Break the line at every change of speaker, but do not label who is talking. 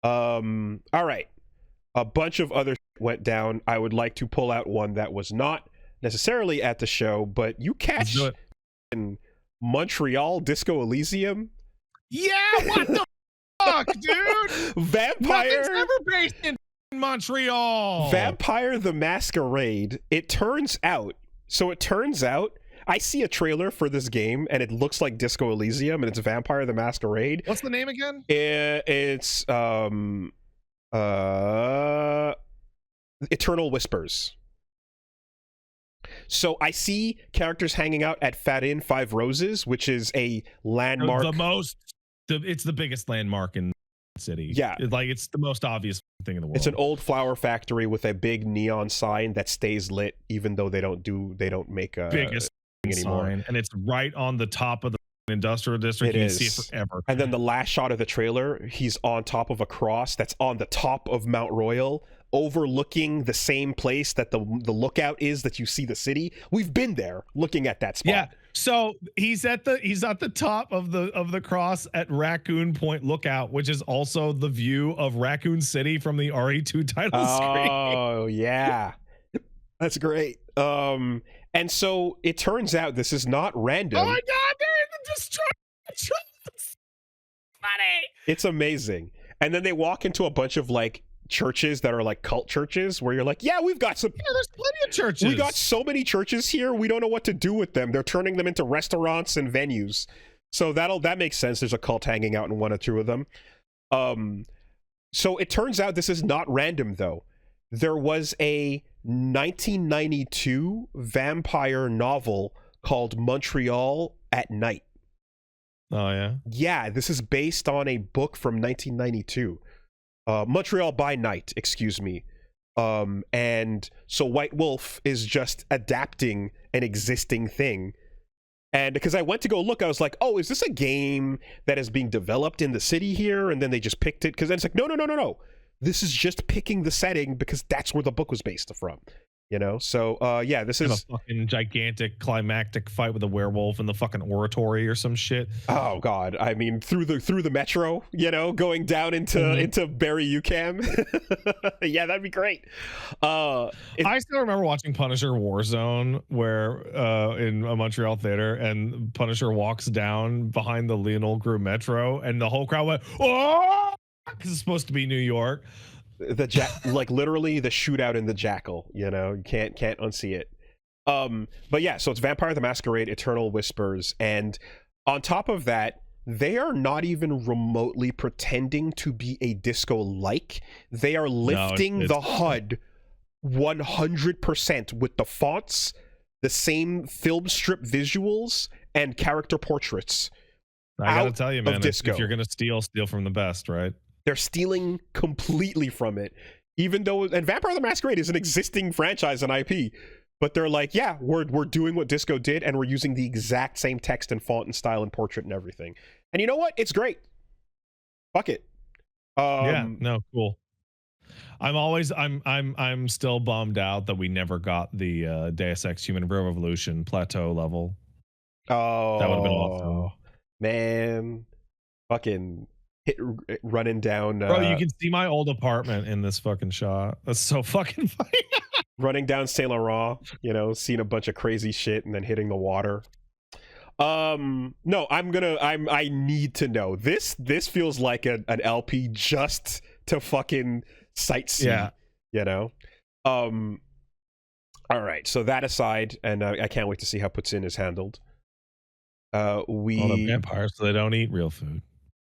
All right. A bunch of other went down. I would like to pull out one that was not necessarily at the show, but you catch in Montreal Disco Elysium.
Yeah, what the fuck, dude?
Vampire.
Nothing's ever based in Montreal.
Vampire the Masquerade. It turns out, I see a trailer for this game and it looks like Disco Elysium and it's Vampire the Masquerade.
What's the name again?
It's Eternal Whispers. So I see characters hanging out at Fat Inn Five Roses, which is a landmark.
It's the biggest landmark in the city.
Yeah.
It's the most obvious thing in the world.
It's an old flower factory with a big neon sign that stays lit, even though they don't make a
biggest
anymore.
Sign, and it's right on the top of the industrial district. You can see it forever.
And then the last shot of the trailer, he's on top of a cross that's on the top of Mount Royal, overlooking the same place that the lookout is that you see the city. We've been there looking at that spot.
Yeah. So he's at the top of the cross at Raccoon Point Lookout, which is also the view of Raccoon City from the RE2 title screen.
Oh yeah. That's great. And so it turns out this is not random.
Oh my god, they're in the destruction. Funny.
It's amazing. And then they walk into a bunch of like churches that are like cult churches where you're like, yeah, we've got some.
Yeah, there's plenty of churches.
We got so many churches here. We don't know what to do with them. They're turning them into restaurants and venues. So that makes sense. There's a cult hanging out in one or two of them. So it turns out this is not random though. There was a 1992 vampire novel called Montreal at Night.
Oh yeah.
Yeah, this is based on a book from 1992. Montreal by Night, excuse me. And so White Wolf is just adapting an existing thing. And because I went to go look, I was like, oh, is this a game that is being developed in the city here? And then they just picked it. Because then it's like, no. This is just picking the setting because that's where the book was based from. You know? So, yeah, this is
a fucking gigantic climactic fight with a werewolf in the fucking oratory or some shit.
Oh god, I mean through the metro, you know, going down into Barrie UCAM. Yeah, that'd be great. I
still remember watching Punisher Warzone where in a Montreal theater, and Punisher walks down behind the Leonold Crew metro and the whole crowd went, oh, because it's supposed to be New York.
Like literally the shootout in the Jackal, you know, you can't unsee it. But yeah, so it's Vampire the Masquerade, Eternal Whispers, and on top of that, they are not even remotely pretending to be a disco like. They are lifting the HUD 100% with the fonts, the same film strip visuals, and character portraits.
I gotta tell you, man, if you're gonna steal from the best, right?
They're stealing completely from it, even though, and Vampire the Masquerade is an existing franchise and IP, but they're like, yeah, we're doing what Disco did, and we're using the exact same text and font and style and portrait and everything. And you know what? It's great. Fuck it.
Yeah, no, cool. I'm still bummed out that we never got the Deus Ex Human Revolution plateau level.
Oh,
that would have been awesome,
man. Fucking running down.
Bro, you can see my old apartment in this fucking shot. That's so fucking funny.
Running down Saint Laurent, you know, seeing a bunch of crazy shit and then hitting the water. No, I need to know. This feels like an LP just to fucking sightsee.
Yeah.
You know? All right, so that aside, and I can't wait to see how Puts In is handled.
All the vampires, so they don't eat real food.